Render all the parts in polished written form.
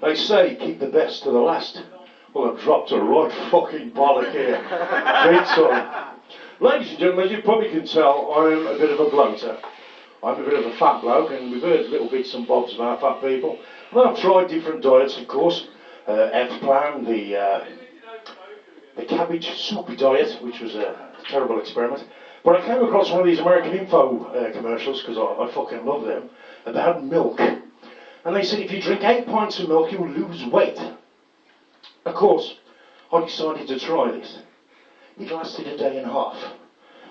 They say keep the best to the last. Well, I've dropped a right fucking bollock here. Big time. Ladies and gentlemen, as you probably can tell, I'm a bit of a bloater. I'm a bit of a fat bloke, and we've heard little bits and bobs about fat people. Well, I've tried different diets, of course. F-plan, the cabbage soup diet, which was a terrible experiment. But I came across one of these American Info commercials, because I fucking love them, about milk. And they said if you drink 8 pints of milk, you'll lose weight. Of course, I decided to try this. It lasted a day and a half.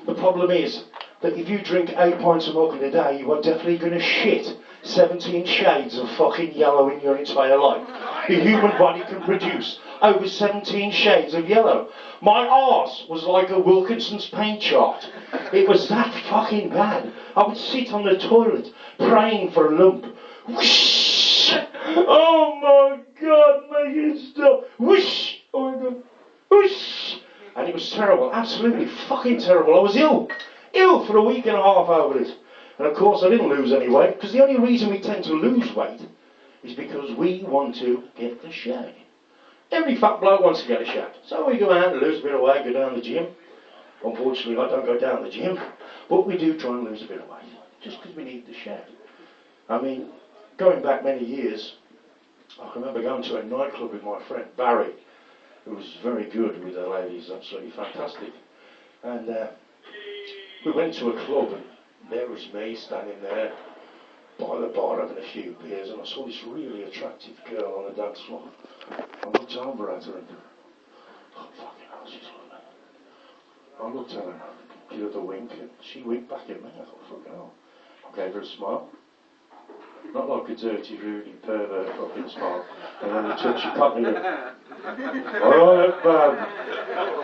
The problem is that if you drink 8 pints of milk in a day, you are definitely going to shit 17 shades of fucking yellow in your entire life. The human body can produce over 17 shades of yellow. My arse was like a Wilkinson's paint chart. It was that fucking bad. I would sit on the toilet praying for a lump. Whoosh! Oh my God, make it stop. Whoosh! Oh my God. Whoosh! And it was terrible, absolutely fucking terrible. I was ill for a week and a half over it. And of course I didn't lose any weight, because the only reason we tend to lose weight is because we want to get the shag. Every fat bloke wants to get a shag. So we go out and lose a bit of weight, go down the gym. Unfortunately I don't go down the gym, but we do try and lose a bit of weight, just because we need the shag. I mean, going back many years, I can remember going to a nightclub with my friend Barry, who was very good with the ladies, absolutely fantastic. And we went to a club, and there was me standing there by the bar having a few beers, and I saw this really attractive girl on the dance floor. I looked over at her and, oh fucking hell, she's lovely. I looked at her and gave her the wink, and she winked back at me. I thought, fucking hell. I gave her a smile. Not like a dirty, rude, pervert fucking smile. And then she cut me. Alright, bad.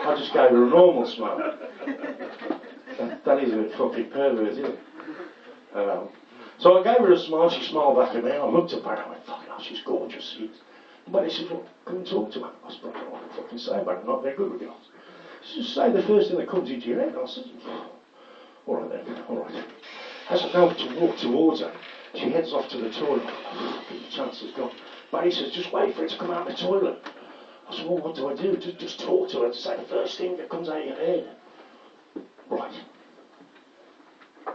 I just gave her a normal smile. That is a bit fucking pervert, isn't it? So I gave her a smile, she smiled back at me, and I looked at her and I went, fucking hell, she's gorgeous. But he said, well, come and talk to her. I said, I don't know what to fucking say about her, not very good with girls. She said, say the first thing that comes into your head. I said, alright then, alright. As I go to walk towards her, she heads off to the toilet. The chance is gone. But he says, just wait for her to come out of the toilet. I said, well, what do I do? Just talk to her to say the first thing that comes out of your head. Right.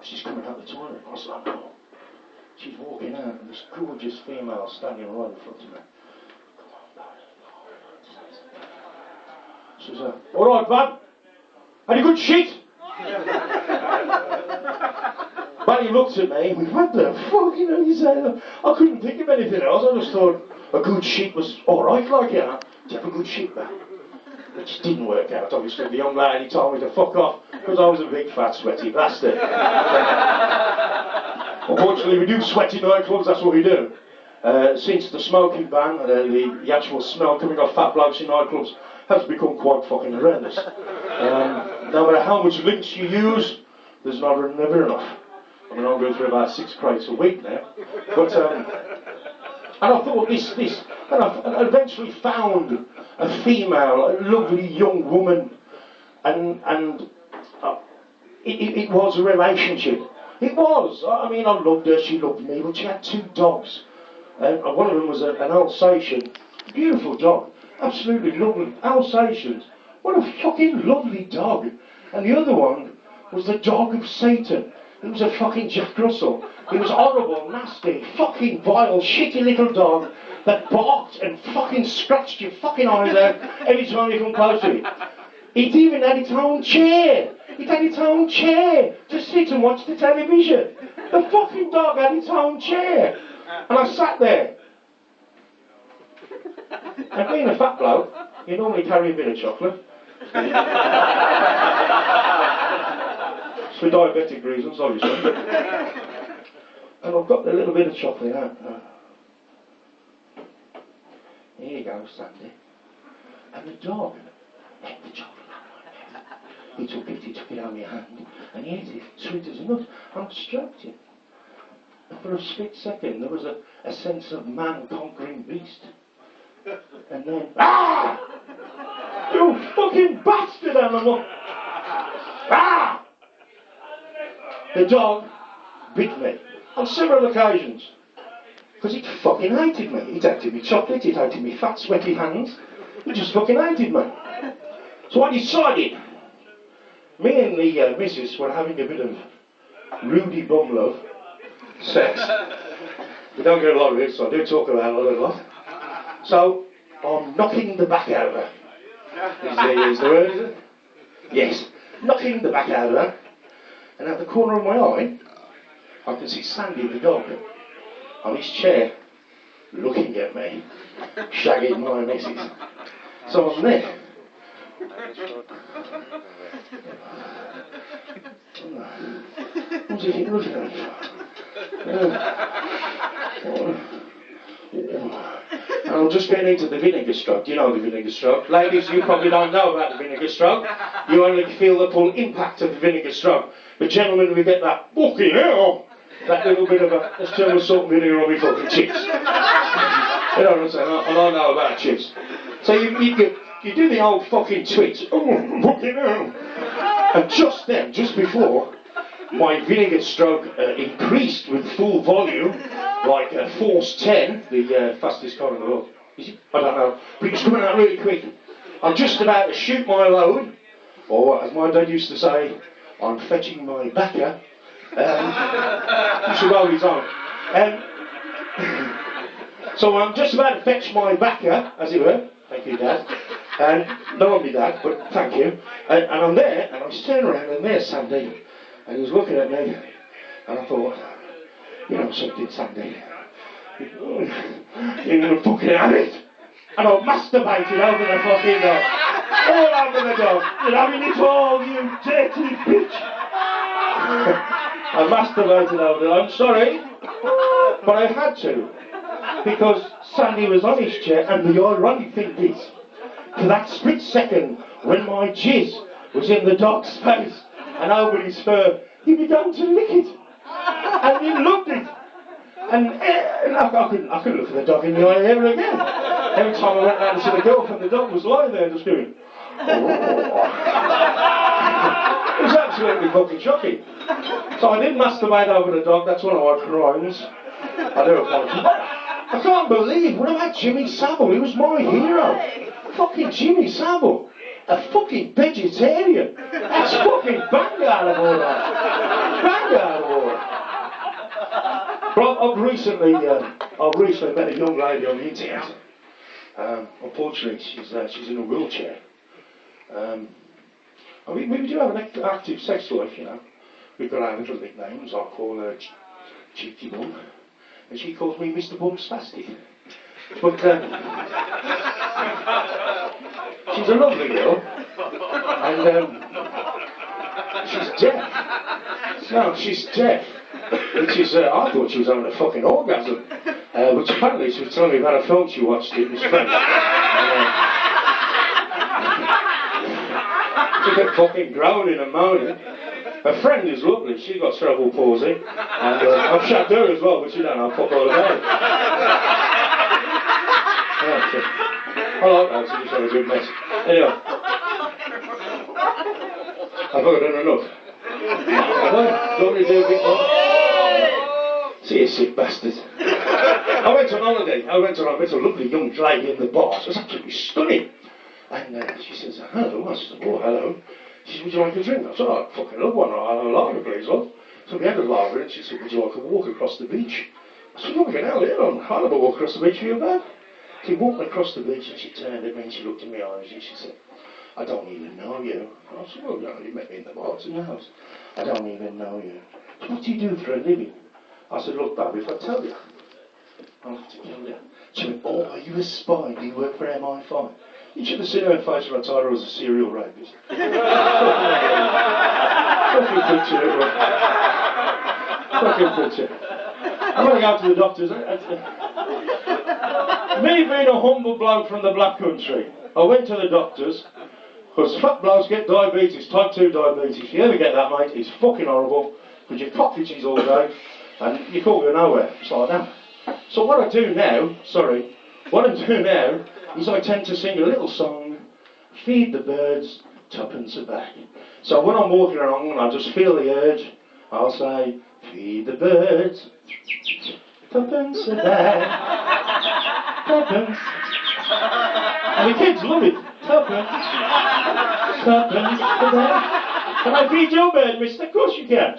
She's coming out of the toilet. I said, no. She's walking out, and this gorgeous female standing right in front of me. Come on, darling. She says, alright, bud. Had a good shit? But he looked at me and went, what the fuck, you know, you say? I couldn't think of anything else. I just thought a good shit was alright, like, you know. To have a good shit, man. Which didn't work out, obviously. The young lady told me to fuck off because I was a big, fat, sweaty bastard. Unfortunately, we do sweaty nightclubs, that's what we do. Since the smoking ban, the actual smell coming off fat blokes in nightclubs has become quite fucking horrendous. No matter how much links you use, there's never enough. I mean, I'm going through about 6 crates a week now. But, and I thought this, and I eventually found a female, a lovely young woman, and it was a relationship. It was. I mean, I loved her, she loved me, but she had 2 dogs. And one of them was an Alsatian, beautiful dog, absolutely lovely. Alsatians, what a fucking lovely dog. And the other one was the dog of Satan. It was a fucking Jack Russell. It was horrible, nasty, fucking vile, shitty little dog that barked and fucking scratched your fucking eyes out every time you come close to it. It even had its own chair. It had its own chair to sit and watch the television. The fucking dog had its own chair. And I sat there. And being a fat bloke, you normally carry a bit of chocolate. For diabetic reasons, obviously. And I've got a little bit of chocolate out. Here you go, Sandy. And the dog ate the chocolate out of my hand. He took it out of my hand, and he ate it, sweet as a nut. I'm distracted. And for a split second, there was a sense of man conquering beast. And then, ah! You fucking bastard animal! Ah! The dog bit me on several occasions. Because it fucking hated me. It hated me chocolate, it hated me fat, sweaty hands. It just fucking hated me. So I decided, me and the missus were having a bit of Rudy bum love, sex. We don't get a lot of it, so I do talk about it a lot. So, I'm knocking the back out of her. Is the word, is it? Yes. Knocking the back out of her. And at the corner of my eye, I can see Sandy the dog on his chair, looking at me, shagging my missus. So I'm there. What's he looking at me? And I'm just getting into the vinegar stroke. Do you know the vinegar stroke? Ladies, you probably don't know about the vinegar stroke. You only feel the full impact of the vinegar stroke. But gentlemen, we get that fucking hell, that little bit of a, let's turn the salt and vinegar on me fucking chips. You know what I'm saying? And I know about chips. So you do the old fucking twitch. Oh, fucking hell. And just then, just before, my vinegar stroke increased with full volume, like force 10, the fastest car in the world. Is it? I don't know. But it was coming out really quick. I'm just about to shoot my load, or as my dad used to say, I'm fetching my backer. You should roll his own. So I'm just about to fetch my backer, as it were. Thank you, Dad. And not only that, but thank you. And I'm there, and I was turning around, and there's Sandy. And he was looking at me, and I thought, you know something, Sandy? You're going to fucking have it. And I masturbated over the fucking dog. All over the dog. You're having it all, you dirty bitch. I masturbated over it. I'm sorry, but I had to. Because Sandy was on his chair, and the ironic thing is, for that split second, when my jizz was in the dog's face, and over his fur, he began to lick it. And he loved it. And I couldn't look at the dog in the eye ever again. Every time I went round to see the girlfriend, the dog was lying there just doing... It was absolutely fucking shocking. So I did masturbate over the dog, that's one of my crimes. I do apologise. I can't believe, what about Jimmy Savile? He was my hero. Fucking Jimmy Savile. A fucking vegetarian. That's fucking bang out of order. Bang out of order. But I've recently met a young lady on the internet. Unfortunately, she's in a wheelchair. I mean, we do have an active sex life, you know. We've got our little nicknames. I call her Cheeky Bum, and she calls me Mr. Bum Spastic. But she's a lovely girl, and she's deaf. No, she's deaf. Which is, I thought she was having a fucking orgasm. Which apparently she was telling me about a film she watched, it was French. She kept fucking groaning and moaning. Her friend is lovely, she's got cerebral palsy. And I've shagged her as well, but she don't know fuck all about it. I like that, she just had a good mess. Anyway. I've got done enough. Don't we do a bit more? See you sick bastard. I went on holiday. I met a lovely young lady in the bar. It was absolutely stunning. And she says, hello. I said, oh, hello. She said, would you like a drink? I said, oh, I'd fucking love one. I'll have a lager, please, love. So we had a lager, and she said, would you like a walk across the beach? I said, fucking hell, yeah, I'll have a walk across the beach for you, man. She walked across the beach, and she turned at me, and she looked in my eyes, and she said, I don't even know you. I said, well, no, you met me in the bar, it's in the house. I don't even know you. So what do you do for a living? I said, look, babe, if I tell you, I'll have to kill you. She went, oh, are you a spy? Do you work for MI5? You should have seen her face when I told her I was a serial rapist. Fucking picture it, bro. Fucking picture. I'm going to go to the doctors. Me being a humble bloke from the black country, I went to the doctors, because fat blokes get diabetes, type 2 diabetes. If you ever get that, mate, it's fucking horrible, because you cock fidgets all day, and you can't go nowhere. It's like that. So what I do now, is I tend to sing a little song, feed the birds, tuppence a bag. So when I'm walking around and I just feel the urge, I'll say, feed the birds, Tuppence a bag. Tuppence. And the kids love it. Tuppence. Tuppence a bag. Can I feed your bird, mister? Of course you can.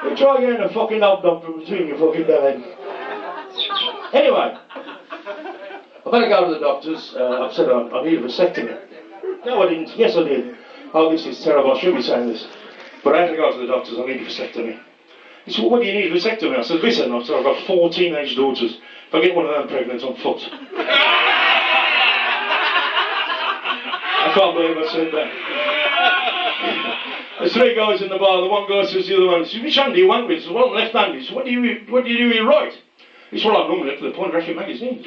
You try getting a fucking hobnob from between your fucking belly. Anyway, I better go to the doctors. I've said I need a vasectomy. No, I didn't. Yes, I did. Oh, this is terrible. I shouldn't be saying this. But I had to go to the doctors. I need a vasectomy. He said, well, what do you need a vasectomy? I said, listen, I've got 4 teenage daughters. If I get one of them pregnant, I'm fucked. I can't believe I said that. There's 3 guys in the bar. The one guy says to the other one, he says, which hand do you want with? He says, well, I'm left-handed. He says, what do you do with your right? He says, well, I'm normally up to the pornographic magazines.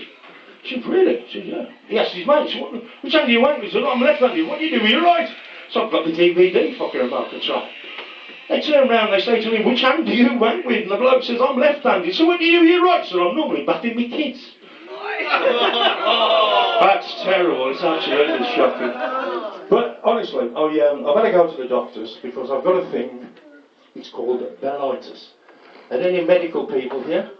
He said, really? He said, yeah. He asked his mate, he said, which hand do you want with? He said, I'm left-handed. What do you do with your right? So I've got the DVD fucking remote control. They turn around, they say to me, which hand do you wank with? And the bloke says, I'm left-handed. So what do you do with your right? So I'm normally batting my kids. That's terrible, it's absolutely shocking. But honestly, I better go to the doctors because I've got a thing, it's called bellitis. Are there any medical people here?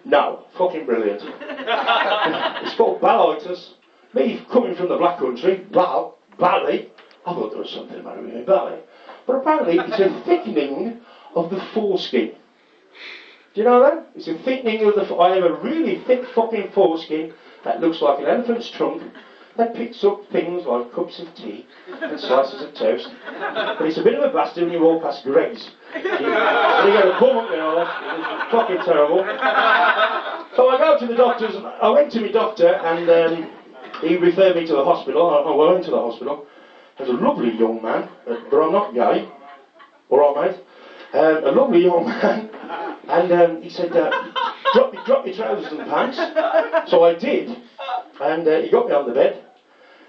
No, fucking brilliant. It's called bellitis. Me coming from the black country, belly, I thought there was something the matter with my belly. But apparently it's a thickening of the foreskin. Do you know that? It's a thickening of the... I have a really thick fucking foreskin that looks like an elephant's trunk that picks up things like cups of tea and slices of toast. But it's a bit of a bastard when you walk past Greg's. You get a bum up there, it's fucking terrible. So I go to the doctors, I went to my doctor and he referred me to the hospital. I went to the hospital. There's a lovely young man, but I'm not gay. Alright, mate? A lovely young man. And he said, drop your trousers and pants. So I did. And he got me on the bed.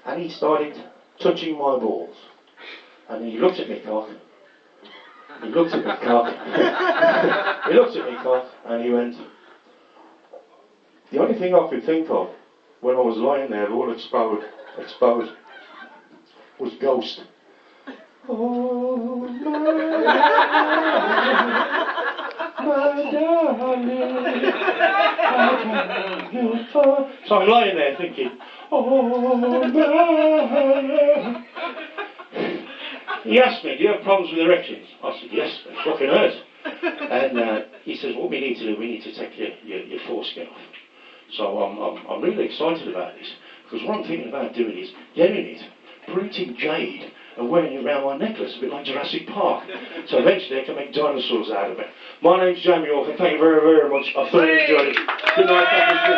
And he started touching my balls. And he looked at me cock. He looked at me cock. He looked at me cock. And he went, the only thing I could think of when I was lying there all exposed was ghost. Oh, my darling, I can for... So I'm lying there thinking, oh, my... He asked me, do you have problems with erections? I said, yes, they fucking hurt. And he says, what we need to do, we need to take your foreskin off. So I'm really excited about this, because what I'm thinking about doing is getting it, printing jade, and wearing it around my necklace, a bit like Jurassic Park. So eventually I can make dinosaurs out of it. My name's Jamie Orphan. Thank you very, very much. I thoroughly enjoyed it. Good night. Thank you.